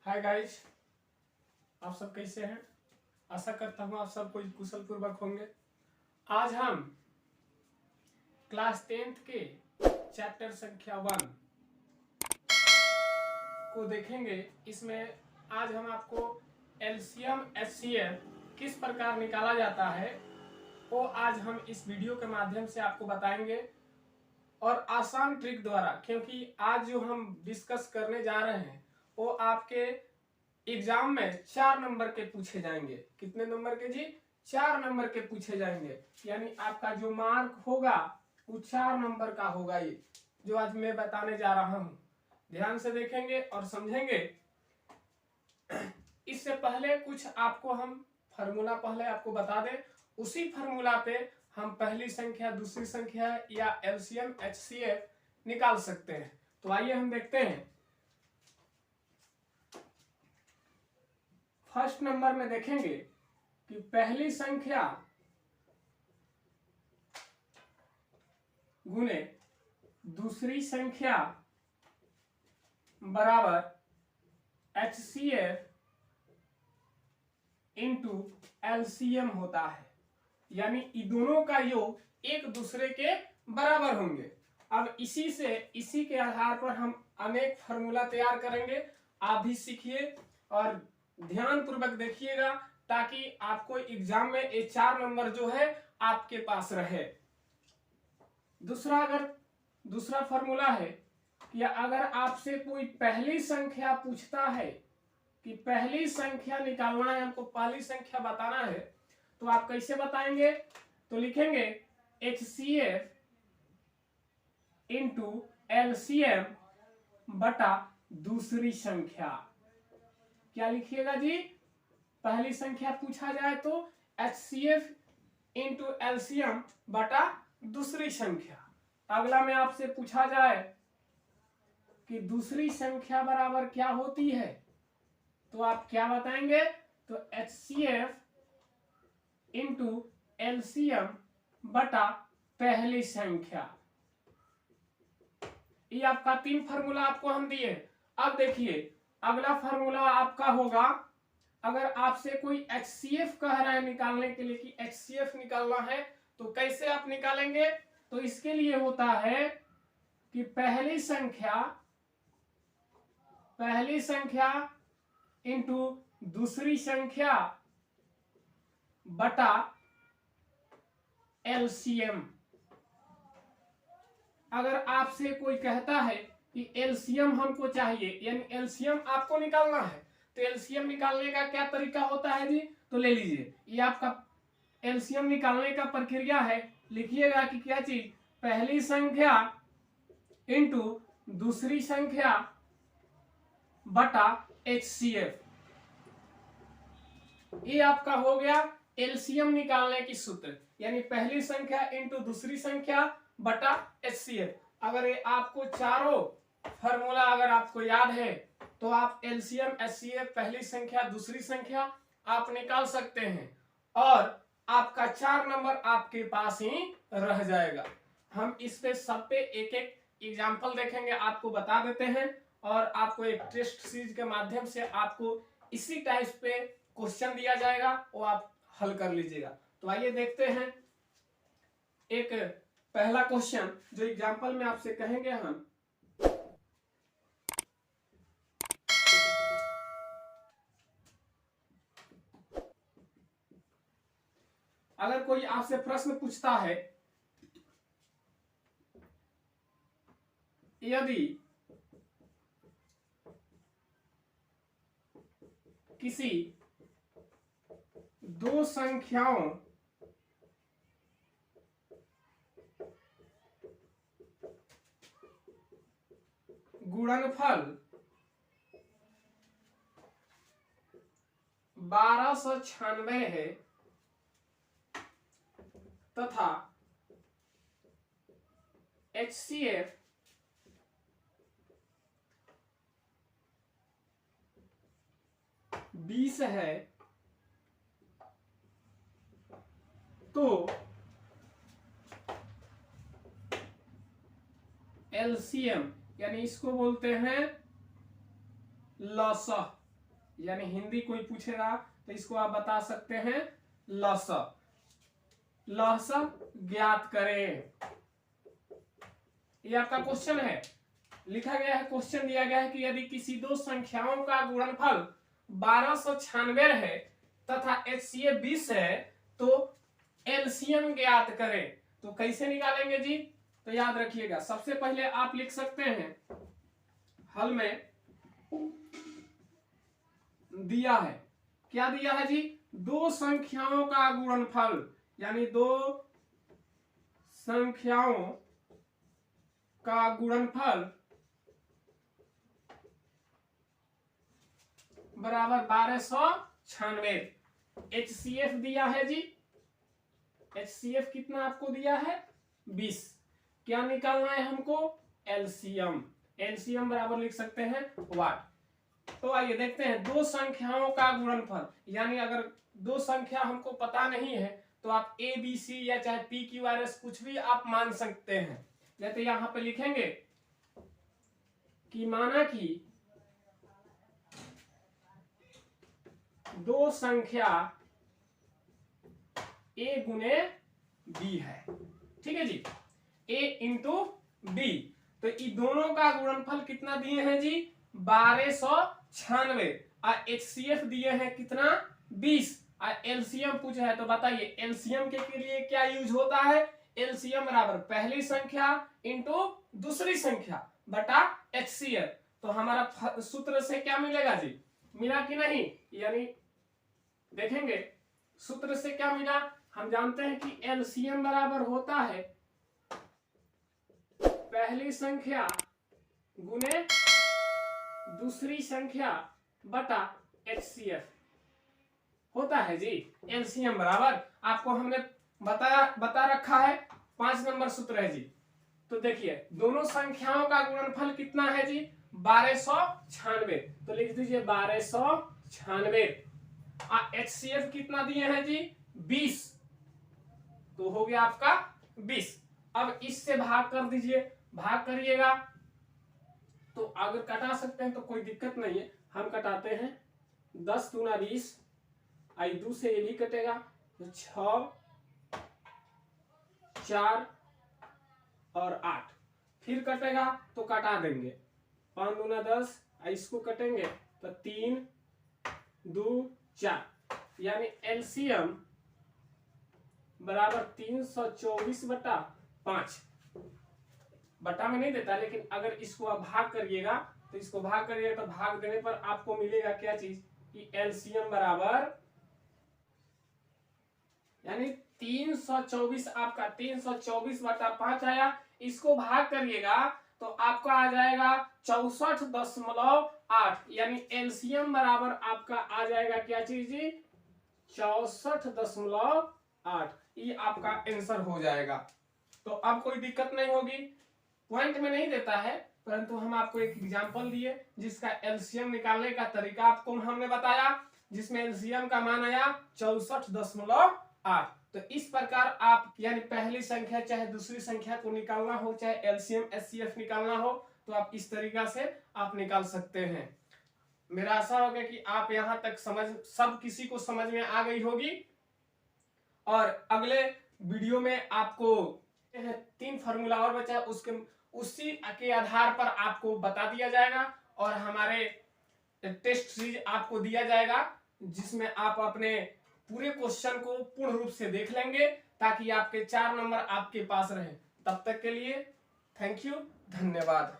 Hi guys, आप सब कैसे हैं। आशा करता हूँ आप सब कोई कुशल पूर्वक होंगे। आज हम क्लास 10th के चैप्टर संख्या 1 को देखेंगे। इसमें आज हम आपको एलसीएम एचसीएफ किस प्रकार निकाला जाता है वो आज हम इस वीडियो के माध्यम से आपको बताएंगे और आसान ट्रिक द्वारा, क्योंकि आज जो हम डिस्कस करने जा रहे हैं वो आपके एग्जाम में 4 नंबर के पूछे जाएंगे। कितने नंबर के जी? 4 नंबर के पूछे जाएंगे। यानी आपका जो मार्क होगा वो 4 नंबर का होगा। ये जो आज मैं बताने जा रहा हूं, ध्यान से देखेंगे और समझेंगे। इससे पहले कुछ आपको हम फार्मूला पहले आपको बता दें। उसी फार्मूला पे हम पहली संख्या, दूसरी संख्या या एलसीएम एचसीएफ निकाल सकते हैं। तो आइए हम देखते हैं। फर्स्ट नंबर में देखेंगे कि पहली संख्या गुने दूसरी संख्या बराबर एचसीएफ इंटू एलसीएम होता है। यानी इन दोनों का योग एक दूसरे के बराबर होंगे। अब इसी के आधार पर हम अनेक फार्मूला तैयार करेंगे। आप भी सीखिए और ध्यान पूर्वक देखिएगा ताकि आपको एग्जाम में ये 4 नंबर जो है आपके पास रहे। दूसरा फार्मूला है कि अगर आपसे कोई पहली संख्या पूछता है कि पहली संख्या निकालना है, हमको पहली संख्या बताना है, तो आप कैसे बताएंगे? तो लिखेंगे एचसीएफ इंटू एलसीएम बटा दूसरी संख्या। क्या लिखिएगा जी? पहली संख्या पूछा जाए तो एचसीएफ इंटू एलसीएम बटा दूसरी संख्या। अगला में आपसे पूछा जाए कि दूसरी संख्या बराबर क्या होती है, तो आप क्या बताएंगे? तो एचसीएफ इंटू एलसीएम बटा पहली संख्या। ये आपका 3 फार्मूला आपको हम दिए। अब देखिए अगला फार्मूला आपका होगा, अगर आपसे कोई एचसीएफ कह रहा है निकालने के लिए कि एचसीएफ निकालना है, तो कैसे आप निकालेंगे? तो इसके लिए होता है कि पहली संख्या इंटू दूसरी संख्या बटा एलसीएम। अगर आपसे कोई कहता है कि एलसीएम हमको चाहिए, यानी एलसीएम आपको निकालना है, तो एलसीएम निकालने का क्या तरीका होता है जी? तो ले लीजिए, ये आपका एलसीएम निकालने का प्रक्रिया है। लिखिएगा कि क्या चीज? पहली संख्या इंटू दूसरी संख्या बटा एचसीएफ। ये आपका हो गया एलसीएम निकालने की सूत्र, यानी पहली संख्या इंटू दूसरी संख्या बटा एचसीएफ। अगर ये आपको चारों फार्मूला अगर आपको याद है तो आप एलसीएम एचसीएफ पहली संख्या दूसरी संख्या आप निकाल सकते हैं और आपका 4 नंबर आपके पास ही रह जाएगा। हम इस पे सब पे एक एक एग्जाम्पल देखेंगे, आपको बता देते हैं और आपको एक टेस्ट सीरीज के माध्यम से आपको इसी टाइप पे क्वेश्चन दिया जाएगा, वो आप हल कर लीजिएगा। तो आइए देखते हैं एक पहला क्वेश्चन जो एग्जाम्पल में आपसे कहेंगे हम। अगर कोई आपसे प्रश्न पूछता है, यदि किसी 2 संख्याओं गुणनफल 1296 है तथा एचसीएफ 20 है, तो एलसीएम यानी इसको बोलते हैं लॉसा। यानी हिंदी कोई पूछेगा तो इसको आप बता सकते हैं लसा। लसा ज्ञात करें, ये आपका क्वेश्चन है। लिखा गया है, क्वेश्चन दिया गया है कि यदि किसी दो संख्याओं का गुणनफल 1296 है तथा HCF 20 है तो एलसीएम ज्ञात करें। तो कैसे निकालेंगे जी? तो याद रखिएगा, सबसे पहले आप लिख सकते हैं हल में दिया है, क्या दिया है जी? दो संख्याओं का गुणनफल, यानी दो संख्याओं का गुणनफल बराबर 1296। HCF दिया है जी, HCF कितना आपको दिया है? 20। क्या निकालना है हमको? एलसीएम। एलसीएम बराबर लिख सकते हैं वाट। तो आइए देखते हैं दो संख्याओं का गुणनफल, यानी अगर दो संख्या हमको पता नहीं है तो आप ए बी सी या चाहे पी क्यू आर एस कुछ भी आप मान सकते हैं। जैसे यहां पे लिखेंगे कि माना कि दो संख्या ए गुने बी है, ठीक है जी, ए इंटू बी। तो इन दोनों का गुणनफल कितना दिए हैं जी? 1296। और HCF दिए हैं कितना? 20। और एलसीएम पूछा है तो बताइए एलसीएम के लिए क्या यूज होता है? एलसीएम बराबर पहली संख्या इंटू दूसरी संख्या बटा HCF। तो हमारा सूत्र से क्या मिलेगा जी? मिला कि नहीं? यानी देखेंगे सूत्र से क्या मिला। हम जानते हैं कि एलसीएम बराबर होता है पहली संख्या गुने दूसरी संख्या बटा HCF होता है जी। एलसीएम बराबर आपको हमने बता रखा है, 5 नंबर सूत्र है जी। तो देखिए दोनों संख्याओं का गुणनफल कितना है जी? 1296। तो लिख दीजिए 1296। HCF कितना दिए हैं जी? 20। तो हो गया आपका 20। अब इससे भाग कर दीजिए, भाग करिएगा तो अगर कटा सकते हैं तो कोई दिक्कत नहीं है, हम कटाते हैं। 10 दूना 20, आई 2 से ये भी कटेगा तो 6, 4 और 8, फिर कटेगा तो कटा देंगे। 5 दूना 10, इसको कटेंगे तो 3, 2, 4, यानी एलसीएम बराबर 324 बटा 5। बटा में नहीं देता, लेकिन अगर इसको आप भाग करिएगा तो इसको भाग करिएगा तो भाग देने पर आपको मिलेगा क्या चीज कि एलसीएम बराबर, यानी 324 आपका 324 बटा 5 आया। इसको भाग करिएगा तो आपका आ जाएगा 64.8, यानी एलसीएम बराबर आपका आ जाएगा क्या चीज जी? 64.8। ये आपका आंसर हो जाएगा। तो अब कोई दिक्कत नहीं होगी, पॉइंट में नहीं देता है, परंतु हम आपको एक एग्जांपल दिए जिसका एलसीएम निकालने का तरीका आपको हमने बताया, जिसमें एलसीएम का मान आया 64.8। तो इस प्रकार आप यानी पहली संख्या चाहे दूसरी संख्या को निकालना हो, चाहे एलसीएम एचसीएफ निकालना हो, तो आप इस तरीका से आप निकाल सकते हैं। मेरा आशा होगा कि आप यहां तक सब किसी को समझ में आ गई होगी। और अगले वीडियो में आपको 3 फार्मूला और बचा, उसी के आधार पर आपको बता दिया जाएगा और हमारे टेस्ट सीरीज आपको दिया जाएगा, जिसमें आप अपने पूरे क्वेश्चन को पूर्ण रूप से देख लेंगे ताकि आपके 4 नंबर आपके पास रहे। तब तक के लिए थैंक यू, धन्यवाद।